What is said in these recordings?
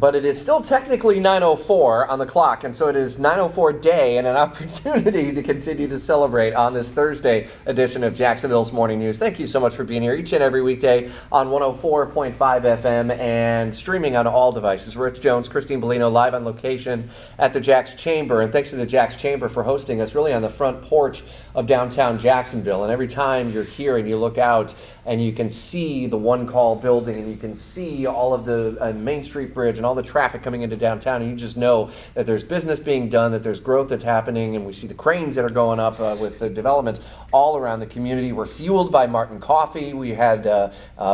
but it is still technically 9:04 on the clock, and so it is 9:04 day and an opportunity to continue to celebrate on this Thursday edition of Jacksonville's Morning News. Thank you so much for being here each and every weekday on 104.5 FM and streaming on all devices. Rich Jones, Christine Bellino, live on location at the Jax Chamber, and thanks to the Jax Chamber for hosting us really on the front porch of downtown Jacksonville. And every time you're here and you look out and you can see the One Call building and you can see all of the Main Street Bridge and all the traffic coming into downtown, and you just know that there's business being done, that there's growth that's happening, and we see the cranes that are going up with the development all around the community. We're fueled by Martin Coffee. We had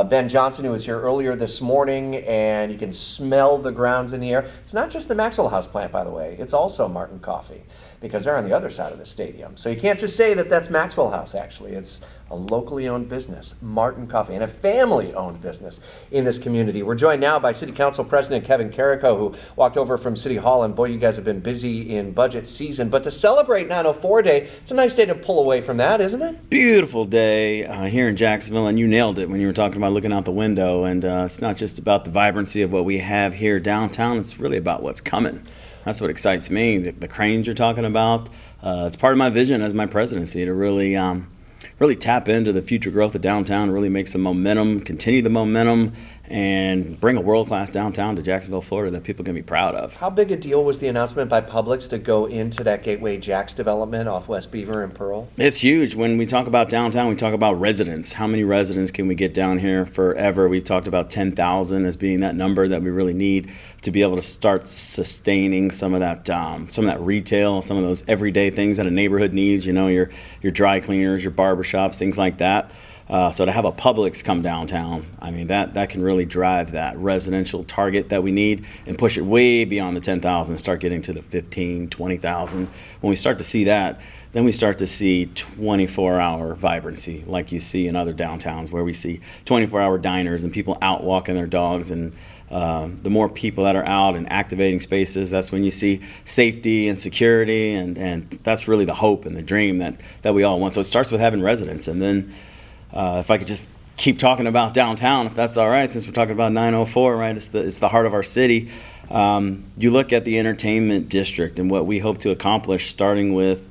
Ben Johnson, who was here earlier this morning, and you can smell the grounds in the air. It's not just the Maxwell House plant, by the way. It's also Martin Coffee, because they're on the other side of the stadium. So you can't just say that that's Maxwell House, actually. It's a locally owned business, Martin Coffee, and a family-owned business in this community. We're joined now by City Council President Kevin Carrico, who walked over from City Hall, and boy, you guys have been busy in budget season. But to celebrate 904 Day, it's a nice day to pull away from that, isn't it? Beautiful day here in Jacksonville, and you nailed it when you were talking about looking out the window. And it's not just about the vibrancy of what we have here downtown, it's really about what's coming. That's what excites me. The cranes you're talking about, it's part of my vision as my presidency to really tap into the future growth of downtown, really make some momentum, continue the momentum, and bring a world-class downtown to Jacksonville, Florida that people can be proud of. How big a deal was the announcement by Publix to go into that Gateway Jax development off West Beaver and Pearl? It's huge. When we talk about downtown, we talk about residents. How many residents can we get down here forever? We've talked about 10,000 as being that number that we really need to be able to start sustaining some of that retail, some of those everyday things that a neighborhood needs. You know, your dry cleaners, your barbershops, things like that. So to have a Publix come downtown, I mean, that can really drive that residential target that we need and push it way beyond the 10,000, start getting to the 15, 20,000. When we start to see that, then we start to see 24-hour vibrancy like you see in other downtowns, where we see 24-hour diners and people out walking their dogs. And the more people that are out and activating spaces, that's when you see safety and security. And that's really the hope and the dream that we all want. So it starts with having residents. And then if I could just keep talking about downtown, if that's all right, since we're talking about 904, right? It's the heart of our city. You look at the entertainment district and what we hope to accomplish, starting with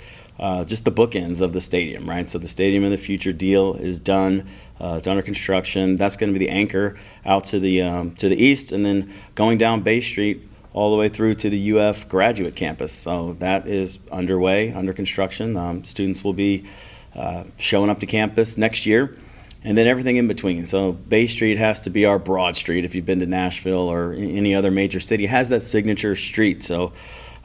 just the bookends of the stadium, right? So the Stadium of the Future deal is done. It's under construction. That's going to be the anchor out to the east, and then going down Bay Street all the way through to the UF graduate campus. So that is underway, under construction. Students will be showing up to campus next year, and then everything in between. So Bay Street has to be our broad street. If you've been to Nashville or any other major city, it has that signature street. So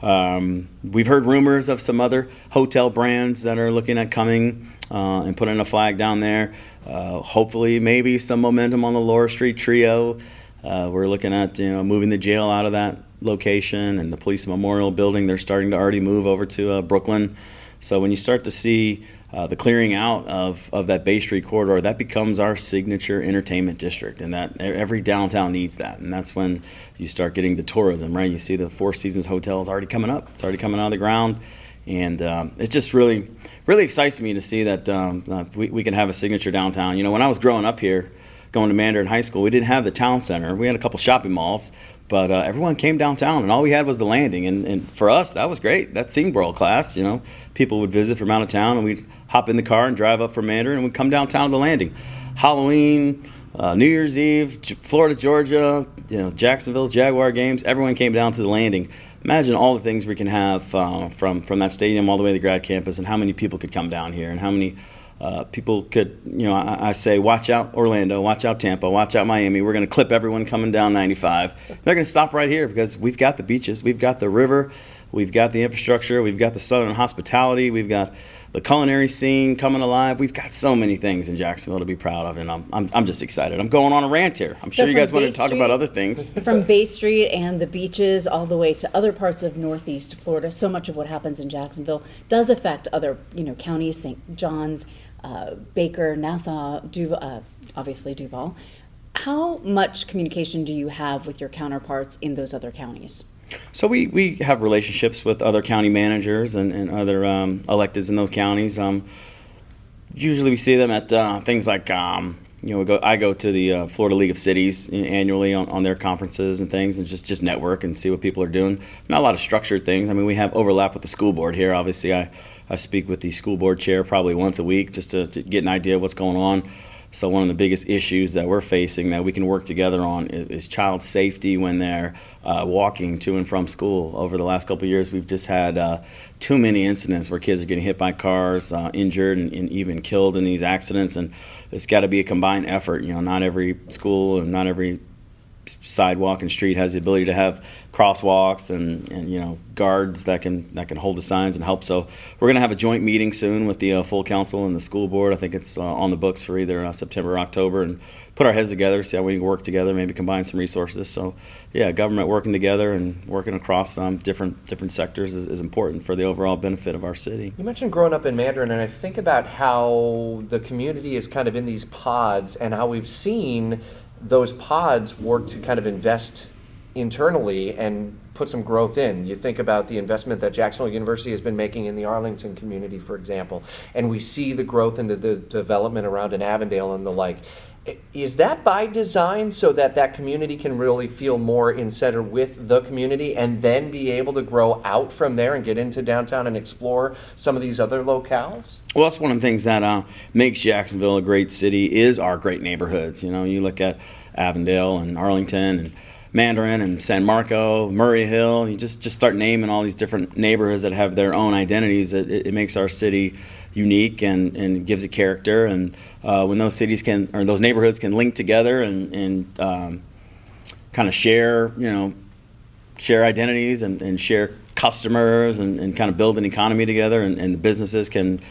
we've heard rumors of some other hotel brands that are looking at coming and putting a flag down there. Hopefully, maybe some momentum on the Laura Street trio. We're looking at moving the jail out of that location, and the police memorial building. They're starting to already move over to Brooklyn. So when you start to see the clearing out of that Bay Street corridor, that becomes our signature entertainment district, and that every downtown needs that. And that's when you start getting the tourism, right? You see the Four Seasons Hotel is already coming up. It's already coming out of the ground. And it just really, really excites me to see that we can have a signature downtown. You know, when I was growing up here, going to Mandarin High School, we didn't have the town center. We had a couple shopping malls, but everyone came downtown, and all we had was the landing. And for us, that was great. That seemed world class. You know, people would visit from out of town, and we'd hop in the car and drive up from Mandarin, and we'd come downtown to the landing. Halloween, New Year's Eve, Florida, Georgia, Jacksonville, Jaguar games. Everyone came down to the landing. Imagine all the things we can have from that stadium all the way to the grad campus, and how many people could come down here, and how many people could, I say, watch out Orlando, watch out Tampa, watch out Miami. We're going to clip everyone coming down 95. They're going to stop right here because we've got the beaches, we've got the river, we've got the infrastructure, we've got the southern hospitality, we've got the culinary scene coming alive. We've got so many things in Jacksonville to be proud of, and I'm just excited. I'm going on a rant here. I'm sure you guys want to talk about other things. From Bay Street and the beaches all the way to other parts of Northeast Florida, so much of what happens in Jacksonville does affect other counties, St. John's, Baker, Nassau, obviously Duval. How much communication do you have with your counterparts in those other counties? So we have relationships with other county managers and other electeds in those counties. Usually we see them at things like I go to the Florida League of Cities annually on their conferences and things, and just network and see what people are doing. Not a lot of structured things. I mean, we have overlap with the school board here. Obviously, I speak with the school board chair probably once a week just to get an idea of what's going on. So one of the biggest issues that we're facing that we can work together on is child safety when they're walking to and from school. Over the last couple of years, we've just had too many incidents where kids are getting hit by cars, injured, and even killed in these accidents. And it's got to be a combined effort. Not every school and not every sidewalk and street has the ability to have crosswalks and guards that can hold the signs and help. So we're going to have a joint meeting soon with the full council and the school board. I think it's on the books for either September or October, and put our heads together, see how we can work together, maybe combine some resources. So yeah, government working together and working across different sectors is important for the overall benefit of our city. You mentioned growing up in Mandarin, and I think about how the community is kind of in these pods and how we've seen those pods work to kind of invest internally and put some growth in. You think about the investment that Jacksonville University has been making in the Arlington community, for example, and we see the growth into the development around in Avondale and the like. Is that by design so that community can really feel more in center with the community and then be able to grow out from there and get into downtown and explore some of these other locales? Well, that's one of the things that makes Jacksonville a great city is our great neighborhoods. You look at Avondale and Arlington and Mandarin and San Marco, Murray Hill. You just start naming all these different neighborhoods that have their own identities. It makes our city unique and gives it character. And when those those neighborhoods can link together and kind of share identities and share customers and kind of build an economy together, and the businesses can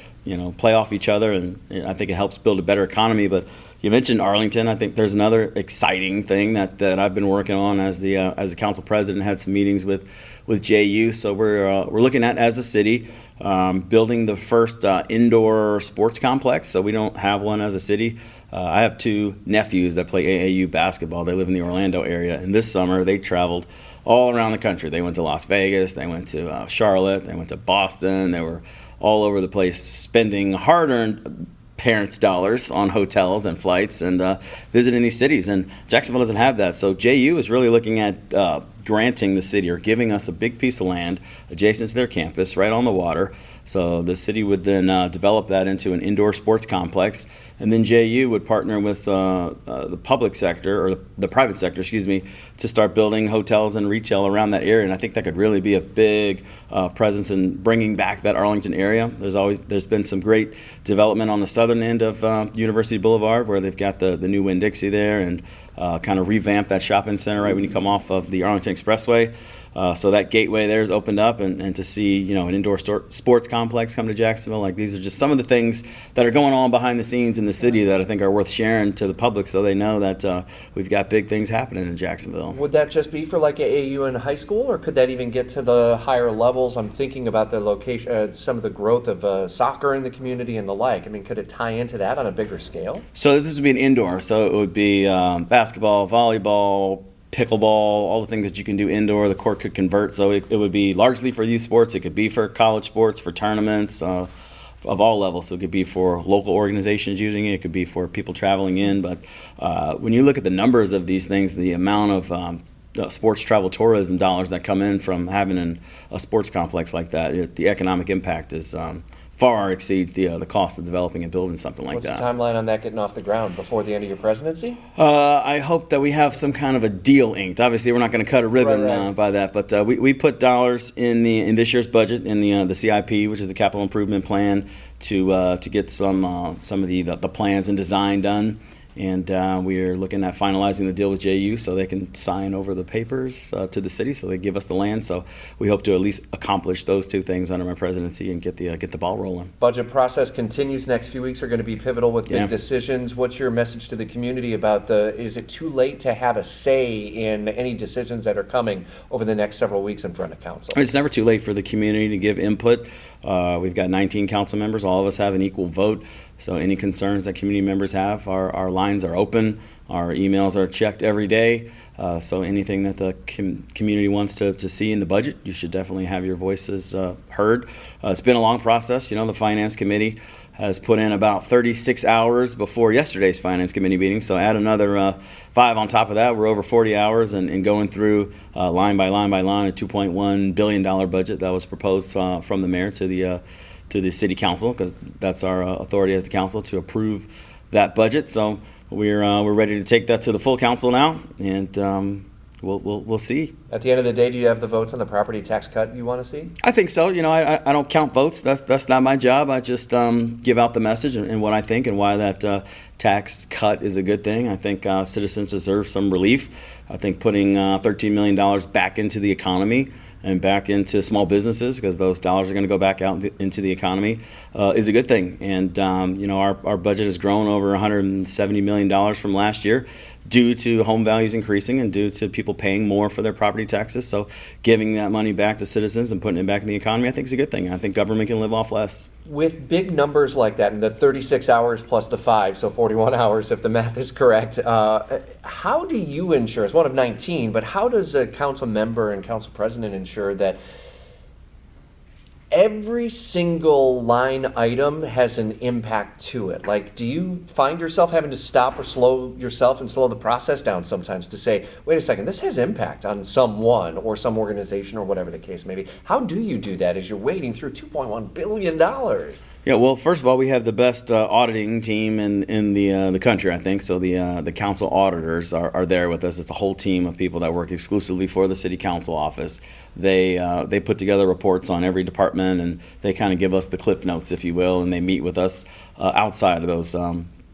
play off each other, and I think it helps build a better economy. But you mentioned Arlington. I think there's another exciting thing that I've been working on as the council president. Had some meetings with JU. So we're looking at, as a city, building the first indoor sports complex. So we don't have one as a city. I have two nephews that play AAU basketball. They live in the Orlando area, and this summer they traveled all around the country. They went to Las Vegas. They went to Charlotte. They went to Boston. They were all over the place spending hard-earned parents' dollars on hotels and flights and visiting these cities. And Jacksonville doesn't have that. So JU is really looking at granting the city or giving us a big piece of land adjacent to their campus right on the water. So the city would then develop that into an indoor sports complex, and then JU would partner with the public sector, or the private sector, to start building hotels and retail around that area. And I think that could really be a big presence in bringing back that Arlington area. There's been some great development on the southern end of University Boulevard, where they've got the new Winn-Dixie there, and kind of revamped that shopping center right when you come off of the Arlington Expressway. So that gateway there is opened up, and to see an indoor sports complex come to Jacksonville, like these are just some of the things that are going on behind the scenes in the city that I think are worth sharing to the public, so they know that we've got big things happening in Jacksonville. Would that just be for like AAU in high school, or could that even get to the higher levels? I'm thinking about the location, some of the growth of soccer in the community and the like. I mean, could it tie into that on a bigger scale? So this would be an indoor, so it would be basketball, volleyball, pickleball, all the things that you can do indoor. The court could convert, so it would be largely for youth sports. It could be for college sports, for tournaments of all levels. So it could be for local organizations using it. It could be for people traveling in. But when you look at the numbers of these things, the amount of sports travel tourism dollars that come in from having a sports complex like that, the economic impact is far exceeds the cost of developing and building something like that. What's the timeline on that getting off the ground? Before the end of your presidency? I hope that we have some kind of a deal inked. Obviously, we're not going to cut a ribbon Right. By that, but we put dollars in this year's budget in the CIP, which is the capital improvement plan, to get some of the plans and design done. And we're looking at finalizing the deal with JU so they can sign over the papers to the city, so they give us the land. So we hope to at least accomplish those two things under my presidency and get the ball rolling. Budget process continues. Next few weeks are going to be pivotal with big Yeah. decisions. What's your message to the community about is it too late to have a say in any decisions that are coming over the next several weeks in front of council? It's never too late for the community to give input. We've got 19 council members. All of us have an equal vote. So any concerns that community members have, our lines are open. Our emails are checked every day. So anything that the community wants to see in the budget, you should definitely have your voices heard. It's been a long process. The Finance Committee has put in about 36 hours before yesterday's Finance Committee meeting. So add another 5 on top of that. We're over 40 hours and going through line by line by line a $2.1 billion budget that was proposed from the mayor to the city council, because that's our authority as the council to approve that budget. So we're ready to take that to the full council now, and we'll see. At the end of the day, do you have the votes on the property tax cut you want to see? I think so. I don't count votes. That's not my job. I just give out the message and what I think and why that tax cut is a good thing. I think citizens deserve some relief. I think putting $13 million back into the economy and back into small businesses, because those dollars are going to go back out into the economy, is a good thing. And our budget has grown over $170 million from last year, due to home values increasing and due to people paying more for their property taxes. So giving that money back to citizens and putting it back in the economy, I think is a good thing. I think government can live off less. With big numbers like that, and the 36 hours plus the 5, so 41 hours if the math is correct, how do you ensure, it's one of 19, but how does a council member and council president ensure that every single line item has an impact to it? Like, do you find yourself having to stop or slow yourself and slow the process down sometimes to say, wait a second, this has impact on someone or some organization or whatever the case may be? How do you do that as you're wading through $2.1 billion? Yeah, well, first of all, we have the best auditing team in the country, I think. So the council auditors are there with us. It's a whole team of people that work exclusively for the city council office. They put together reports on every department, and they kind of give us the cliff notes, if you will, and they meet with us outside of those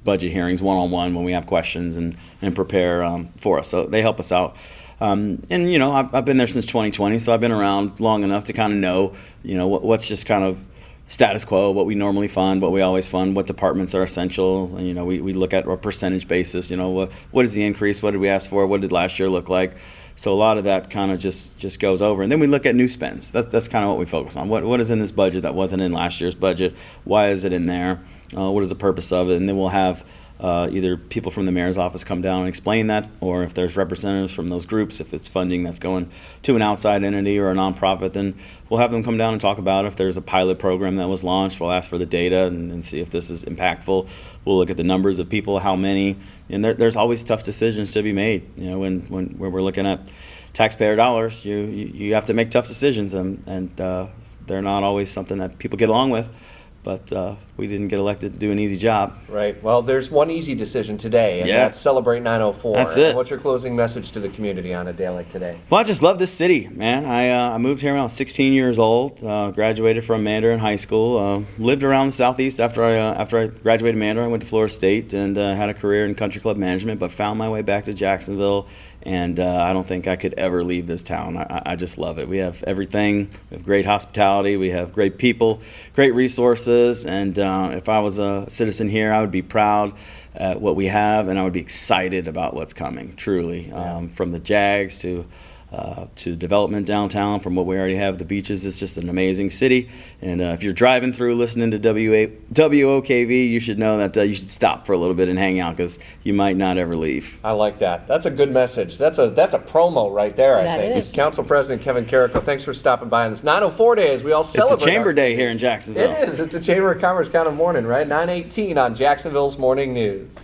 budget hearings one-on-one when we have questions and prepare for us. So they help us out. And I've been there since 2020, so I've been around long enough to kind of know what's just kind of status quo, what we normally fund, what we always fund, what departments are essential. And, we look at a percentage basis. What is the increase? What did we ask for? What did last year look like? So a lot of that kind of just goes over. And then we look at new spends. That's kind of what we focus on. What is in this budget that wasn't in last year's budget? Why is it in there? What is the purpose of it? And then we'll have either people from the mayor's office come down and explain that, or if there's representatives from those groups, if it's funding that's going to an outside entity or a nonprofit, then we'll have them come down and talk about it. If there's a pilot program that was launched, we'll ask for the data and see if this is impactful. We'll look at the numbers of people, how many, and there's always tough decisions to be made. When we're looking at taxpayer dollars, you have to make tough decisions, and they're not always something that people get along with. But we didn't get elected to do an easy job. Right. Well, there's one easy decision today, and that's celebrate 904. That's it. And what's your closing message to the community on a day like today? Well, I just love this city, man. I moved here when I was 16 years old. Graduated from Mandarin High School. Lived around the southeast after I graduated Mandarin. I went to Florida State and had a career in country club management, but found my way back to Jacksonville. And I don't think I could ever leave this town. I just love it. We have everything. We have great hospitality. We have great people, great resources. And if I was a citizen here, I would be proud at what we have, and I would be excited about what's coming, truly. From the Jags to development downtown, from what we already have, the beaches. It's just an amazing city. And if you're driving through listening to WOKV, you should know that you should stop for a little bit and hang out, because you might not ever leave. I like that. That's a good message. That's a promo right there, I think. Is. Council President Kevin Carrico, thanks for stopping by on this 904 day as we all celebrate. It's a chamber day here in Jacksonville. It is. It's a Chamber of Commerce kind of morning, right? 9:18 on Jacksonville's Morning News.